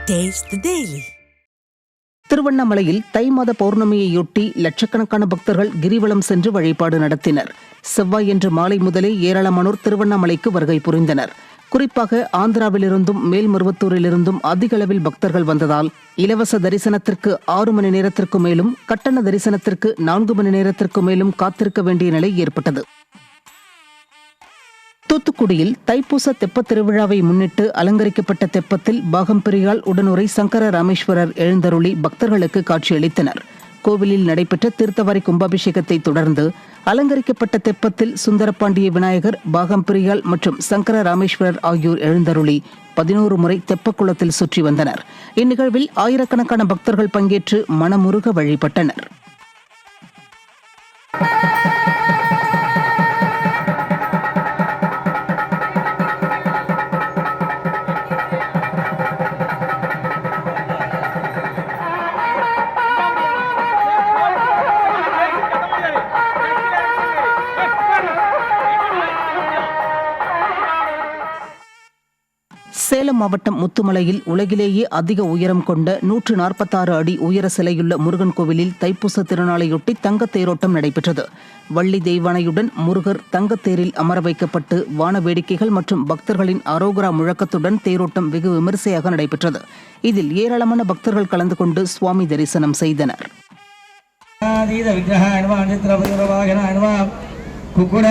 Taste the Daily. திருவண்ணாமலையில் தை மாத பௌர்ணமியையொட்டி லட்சக்கணக்கான பக்தர்கள் கிரிவலம் சென்று வழிபாடு நடத்தினர். செவ்வாயன்று மாலை முதலே ஏராளமானோர் திருவண்ணாமலைக்கு வருகை புரிந்தனர். குறிப்பாக ஆந்திராவிலிருந்தும் மேல்மருவத்தூரிலிருந்தும் அதிக அளவில் பக்தர்கள் வந்ததால் இலவச தரிசனத்திற்கு 6 மணி நேரத்திற்கு மேலும், கட்டண தரிசனத்திற்கு 4 மணி நேரத்திற்கு மேலும் காத்திருக்க வேண்டிய நிலை ஏற்பட்டது. தூத்துக்குடியில் தைப்பூச தெப்பத் திருவிழாவை முன்னிட்டு அலங்கரிக்கப்பட்ட தெப்பத்தில் பாகம்பிரியால் உடனுரை சங்கர ராமேஸ்வரர் எழுந்தருளி பக்தர்களுக்கு காட்சியளித்தனர். கோவிலில் நடைபெற்ற தீர்த்தவாரி கும்பாபிஷேகத்தை தொடர்ந்து அலங்கரிக்கப்பட்ட தெப்பத்தில் சுந்தரபாண்டிய விநாயகர், பாகம்பிரியால் மற்றும் சங்கர ராமேஸ்வரர் ஆகியோர் எழுந்தருளி 11 முறை தெப்பக்குளத்தில் சுற்றி வந்தனர். இந்நிகழ்வில் ஆயிரக்கணக்கான பக்தர்கள் பங்கேற்று மனமுருக வழிபட்டனர். சேலம் மாவட்டம் முத்துமலையில் உலகிலேயே அதிக உயரம் கொண்ட 146 அடி உயர சிலையுள்ள முருகன் கோவிலில் தைப்பூச திருநாளையொட்டி தங்கத் தேரோட்டம் நடைபெற்றது. வள்ளி தெய்வானையுடன் முருகர் தங்கத்தேரில் அமர வைக்கப்பட்டு வான வேடிக்கைகள் மற்றும் பக்தர்களின் அரோகரா முழக்கத்துடன் தேரோட்டம் வெகு விமரிசையாக நடைபெற்றது. இதில் ஏராளமான பக்தர்கள் கலந்து கொண்டு சுவாமி தரிசனம் செய்தனர். குக்குட